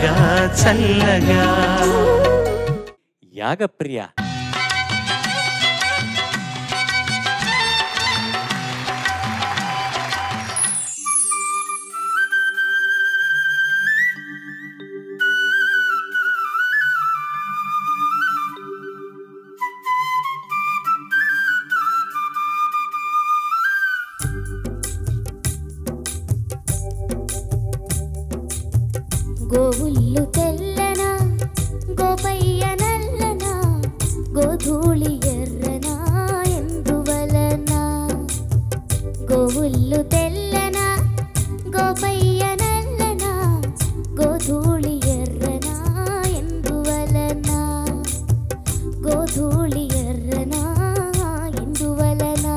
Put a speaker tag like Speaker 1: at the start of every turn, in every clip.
Speaker 1: చల్లగా చల్లగా.
Speaker 2: యాగప్రియ
Speaker 3: గోవుల్లు తెల్లనా గోపయ్య నల్లనా గోధూళి ఎర్రనా ఎందువలనా. గోవుల్లు తెల్లనా గోపయ్య నల్లనా గోధూళి ఎర్రనా ఎందువలనా. గోధూళి ఎర్రనా ఎందువలనా.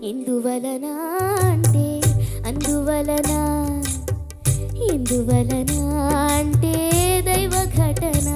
Speaker 3: ఎందువలనా అంటే అందువలనా. ఎందువలనా అంటే దైవ ఘటన.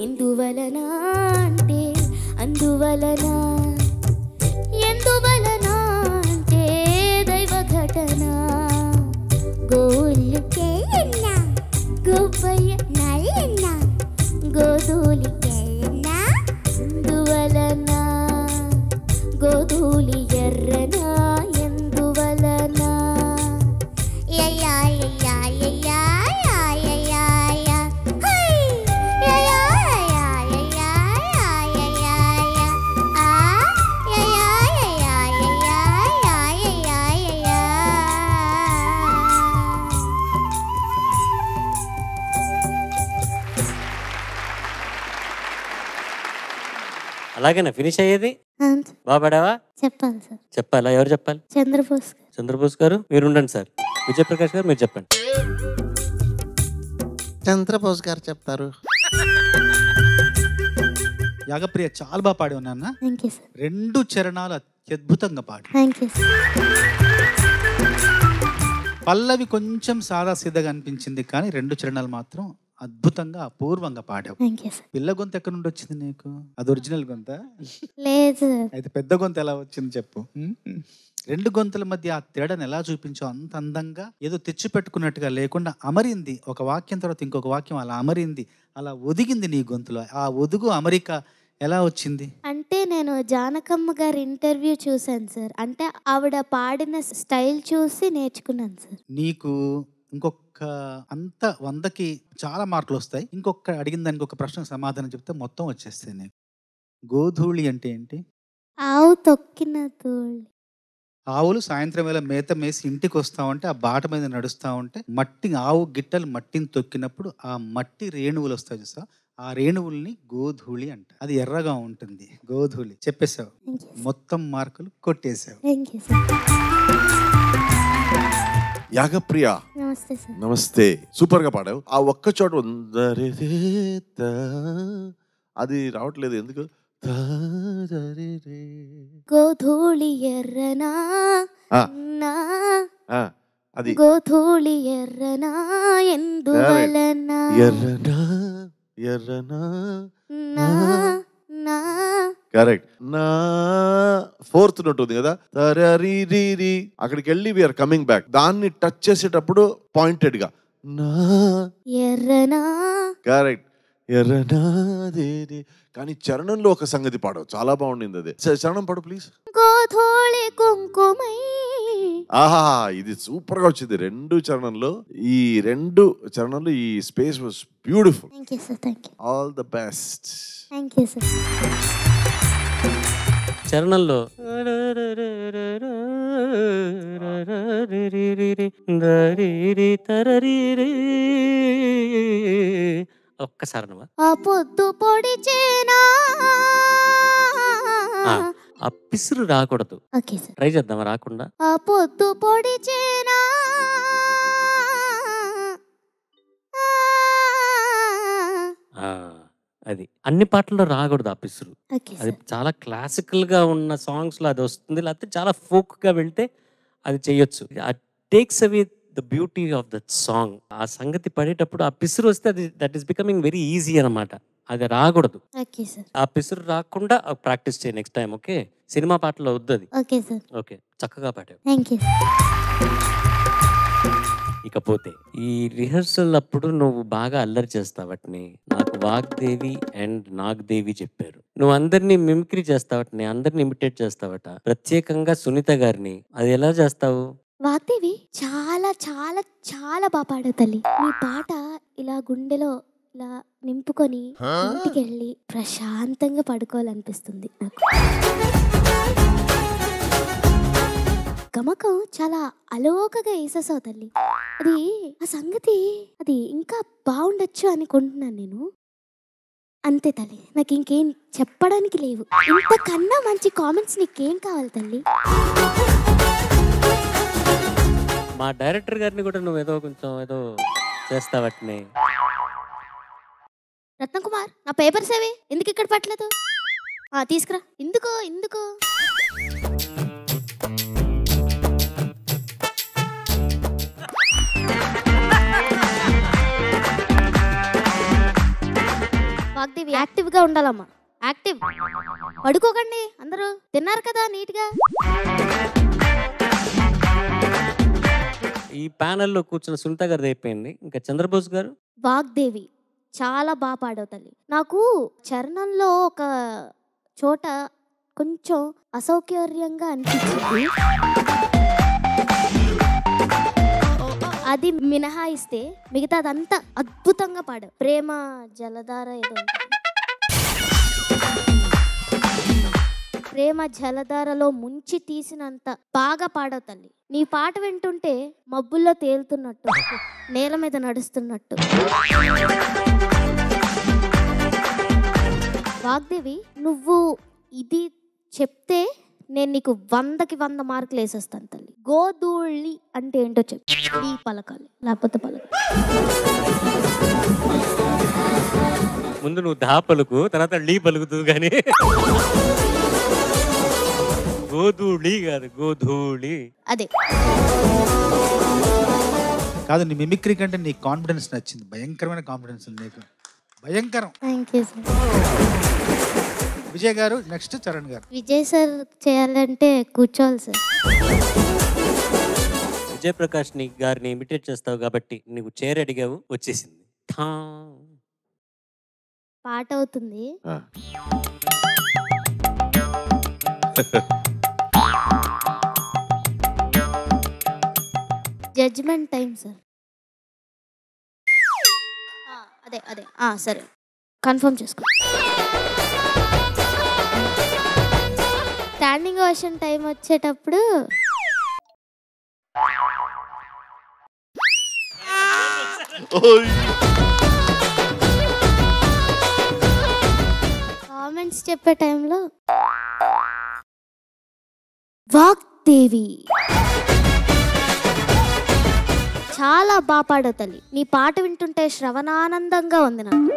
Speaker 3: ఎందువలనా అంటే అందువలనా. ఎందువలనా అంటే దైవ ఘటన. గోవుల్లు తెల్లనా గోపయ్య నల్లనా గోధూళి ఎర్రనా ఎందువలనా. గోధూళి ఎర్రనా ఎందువలనా.
Speaker 2: అలాగేనా ఫినిష్ అయ్యేది? బాగా పడావా?
Speaker 3: చెప్పాలి సార్.
Speaker 2: చెప్పాలా? ఎవరు చెప్పాలి?
Speaker 3: చంద్రబోస్.
Speaker 2: చంద్రబోస్ గారు మీరు ఉండండి సార్. విజయప్రకాష్ గారు మీరు చెప్పండి.
Speaker 4: చంద్రబోస్ గారు చెప్తారు.
Speaker 5: యాగప్రియ చాలా బాగా పాడి ఉన్నా.
Speaker 6: రెండు చరణాలు అత్యద్భుతంగా పాడి. పల్లవి కొంచెం సాదా సీదాగా అనిపించింది, కానీ రెండు చరణాలు మాత్రం అద్భుతంగా అపూర్వంగా పాడావు.
Speaker 3: Thank you sir.
Speaker 6: పిల్ల గొంతు ఎక్కడి నుండి వచ్చింది నీకు? అది ఒరిజినల్ గొంత?
Speaker 3: లేదు సార్.
Speaker 6: అయితే పెద్ద గొంతు ఎలా వచ్చింది చెప్పు. రెండు గొంతుల మధ్య ఆ తేడాను ఎలా చూపించావు? అంత అందంగా ఏదో తెచ్చి పెట్టుకున్నట్టుగా లేకుండా అమరింది. ఒక వాక్యం తర్వాత ఇంకొక వాక్యం అలా అమరింది, అలా ఒదిగింది నీ గొంతులో. ఆ ఒదుగు అమరిక ఎలా వచ్చింది?
Speaker 3: అంటే నేను జానకమ్మ గారి ఇంటర్వ్యూ చూశాను సార్. అంటే ఆవిడ పాడిన స్టైల్ చూసి నేర్చుకున్నాను సార్.
Speaker 6: నీకు ఇంకొక అంత 100కి చాలా మార్కులు వస్తాయి. ఇంకొక అడిగిన దానికి ఒక ప్రశ్నకు సమాధానం చెప్తే మొత్తం వచ్చేస్తాయి నీకు. గోధూళి అంటే ఏంటి?
Speaker 3: ఆవు తొక్కిన ధూళి.
Speaker 6: ఆవులు సాయంత్రం వేళ మేత మేసి ఇంటికి వస్తా ఉంటే ఆ బాట మీద నడుస్తూ ఉంటే మట్టి, ఆవు గిట్టలు మట్టిని తొక్కినప్పుడు ఆ మట్టి రేణువులు వస్తాయి చూసా, ఆ రేణువుల్ని గోధూళి అంట. అది ఎర్రగా ఉంటుంది, గోధూళి. చెప్పేశావు,
Speaker 3: థ్యాంక్ యూ.
Speaker 6: మొత్తం మార్కులు కొట్టేశావు.
Speaker 3: Thank you sir.
Speaker 7: యాగప్రియ
Speaker 3: నమస్తే సార్.
Speaker 7: నమస్తే. సూపర్ గా పాడావు. ఆ ఒక్క చోట అది రావట్లేదు ఎందుకు?
Speaker 3: గోధూళి ఎర్రనా
Speaker 7: ఆ.
Speaker 3: నా
Speaker 7: అది
Speaker 3: గోధూళి ఎర్రనా ఎందువలన
Speaker 7: ఎర్రనా ఎర్రనా
Speaker 3: నా నా
Speaker 7: కరెక్ట్. నా ఫోర్త్ నోట్ ఉంది కదా, తరరీరీ. అక్కడికి వెళ్ళి వీఆర్ కమింగ్ బ్యాక్. దాన్ని టచ్ చేసేటప్పుడు పాయింటెడ్ గా నా
Speaker 3: ఎర్రనా.
Speaker 7: కరెక్ట్, ఎర్రనాదేది. కానీ చరణంలో ఒక సంగతి పాడవు, చాలా బాగుండింది అది. చరణం పాడు ప్లీజ్.
Speaker 3: గోధూళి కుంకుమై.
Speaker 7: ఆహా, ఇది సూపర్ గా వచ్చింది. రెండు చరణంలో ఈ space was beautiful.
Speaker 3: Thank you sir. Thank you.
Speaker 7: All the best.
Speaker 3: Thank you sir.
Speaker 2: చరణంలో ఒక్కసారి
Speaker 3: ఆ పొద్దు పొడిచేనా.
Speaker 2: ఆ పిసురు రాకూడదు.
Speaker 3: Okay sir.
Speaker 2: ట్రై చేద్దామా రాకుండా?
Speaker 3: ఆ పొద్దు పొడిచేనా.
Speaker 2: అది అన్ని పాటల్లో రాకూడదు ఆ పిసురు.
Speaker 3: ఓకే
Speaker 2: అది
Speaker 3: సార్.
Speaker 2: చాలా క్లాసికల్ గా ఉన్న సాంగ్స్ లో అది వస్తుంది, లేకపోతే చాలా ఫోక్ గా వెళ్తే అది చెయ్యొచ్చు. Takes away the beauty of that song. ఆ సంగతి పడేటప్పుడు ఆ పిసురు వస్తే అది that is becoming very easy అనమాట. అది రాకూడదు.
Speaker 3: Okay sir.
Speaker 2: ఆ పిసురు రాకుండా ప్రాక్టీస్ చేయి నెక్స్ట్ టైం. ఓకే, సినిమా పాటలో వద్దు అది.
Speaker 3: Okay sir.
Speaker 2: ఓకే, చక్కగా పాడావు.
Speaker 3: Thank you.
Speaker 2: ఇకపోతే ఈ రిహర్సల్ అప్పుడు నువ్వు బాగా అల్లరి చేస్తావట్ని నాకు వాగ్దేవి అండ్ నాగదేవి చెప్పారు. నువ్వు అందరినీ మిమిక్రీ చేస్తావట్ని, అందరిని ఇమిటేట్ చేస్తావట, ప్రత్యేకంగా సునీత గారిని. అది ఎలా చేస్తావు?
Speaker 3: వాగ్దేవి చాలా చాలా చాలా బాగా పాడావు తల్లి. నీ పాట ఇలా గుండెలో ఇలా నింపుకొని ఇంటికి వెళ్ళి ప్రశాంతంగా పడుకోవాలనిపిస్తుంది నాకు. గమకం చాలా అలోకగా వేసేసావు తల్లి. అది ఆ సంగతి అది ఇంకా బాగుండొచ్చు అనుకుంటున్నాను నేను. అంతే తల్లి, నాకు ఇంకేం చెప్పడానికి లేవు. ఇంతకన్నా మంచి కామెంట్స్ నీకేం కావాలి తల్లి?
Speaker 2: మా డైరెక్టర్ గారిని కూడా నువ్వు ఏదో కొంచెం ఏదో చేస్తావట్నే.
Speaker 3: రత్నకుమార్, నా పేపర్స్ ఏవి? ఎందుకు ఇక్కడ పట్టలేదు? తీసుకురా. ఎందుకు వాగ్దేవి యాక్టివ్ గా ఉండాలమ్మా. యాక్టివ్. పడుకోకండి అందరూ. తిన్నారు కదా నీట్గా.
Speaker 2: ఈ ప్యానెల్లో కూర్చున్న సునీత గారిది అయిపోయింది, ఇంకా చంద్రబోస్ గారు.
Speaker 3: వాగ్దేవి చాలా బాగా పాడావు తల్లి. నాకు చరణంలో ఒక చోట కొంచెం అసౌకర్యంగా అనిపించింది. అది మినహాయిస్తే మిగతాదంతా అద్భుతంగా పాడావు. ప్రేమ జలధార ఏదో ఉంటుంది. ప్రేమ జలధారలో ముంచి తీసినంత బాగా పాడావు తల్లి. నీ పాట వింటుంటే మబ్బుల్లో తేలుతున్నట్టు, నేల మీద నడుస్తున్నట్టు. వాగ్దేవి, నువ్వు ఇది చెప్తే నేను నీకు 100కి 100 మార్కులు వేసేస్తాను తల్లి. గోధూళి అంటే ఏంటో చెప్పు. ఈ పలకాలి లేకపోతే పలకాలి.
Speaker 2: ముందు నువ్వు దా పలుకు, తర్వాత ళీ పలుకుతూ కానీ గోధూళి కాదు, గోధూళి.
Speaker 3: అదే.
Speaker 6: కాదు, నీ మిమిక్రీ కంటే నీ కాన్ఫిడెన్స్ నచ్చింది. భయంకరమైన కాన్ఫిడెన్స్ ఉంది నీకు, భయంకరం.
Speaker 3: Thank you sir.
Speaker 6: విజయ్ గారు, నెక్స్ట్ చరణ్ గారు.
Speaker 3: విజయ్ సార్ చేయాలంటే కూర్చోవాలి సార్.
Speaker 2: విజయప్రకాష్ నీ గారిని ఇమిటేట్ చేస్తావు కాబట్టి నీకు చైర్ అడిగావు, వచ్చేసింది. ఠా.
Speaker 3: పాట అవుతుంది.
Speaker 7: ఆ.
Speaker 3: Judgement time sir. అదే అదే సరే, కన్ఫర్మ్ చేసుకో. స్టాండింగ్ ఓషన్ టైం వచ్చేటప్పుడు
Speaker 7: ఓయ్.
Speaker 3: కామెంట్స్ చెప్పే టైంలో వాగ్దేవి చాలా బాగా పాడావు తల్లి. నీ పాట వింటుంటే శ్రవణానందంగా ఉంది నాకు.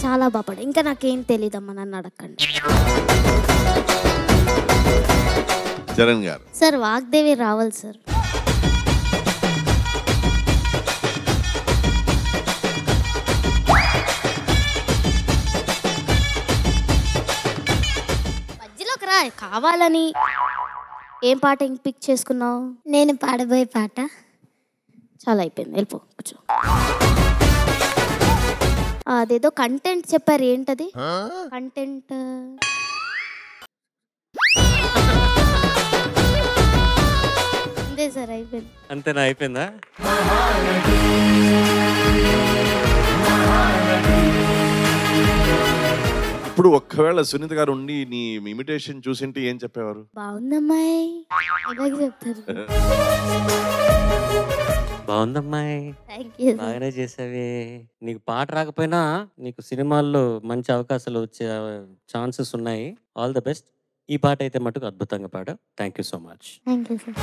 Speaker 3: చాలా బాగా పాడు. ఇంకా నాకేం తెలీదమ్మా, నన్ను అడగండి.
Speaker 7: చరణ్ గారు.
Speaker 3: సార్ వాగ్దేవి రావాలి సార్. మధ్యలోకి రా కావాలని. ఏం పాట ఇంక పిక్ చేసుకున్నావు? నేను పాడబోయే పాట చాలా అయిపోయింది, వెళ్ళిపో కూర్చో. అదేదో కంటెంట్ చెప్పారు, ఏంటది కంటెంట్? అంతే సార్, అయిపోయింది.
Speaker 2: అంతేనా? అయిపోయిందా?
Speaker 7: ఇప్పుడు ఒక్కవేళ సునీత గారు ఉండి నీ ఇమిటేషన్ చూసింటే ఏం చెప్పేవారు?
Speaker 3: బాగుందమ్మాయి ఇలాగే చెప్తారు.
Speaker 2: బాగుందమ్మాయి,
Speaker 3: థ్యాంక్ యూ సార్.
Speaker 2: బాగానే చేసావే. నీకు పాట రాకపోయినా నీకు సినిమాల్లో మంచి అవకాశాలు వచ్చే ఛాన్సెస్ ఉన్నాయి. All the best. ఈ పాట అయితే మటుకు అద్భుతంగా పాడావు. Thank you so much.
Speaker 3: Thank you sir.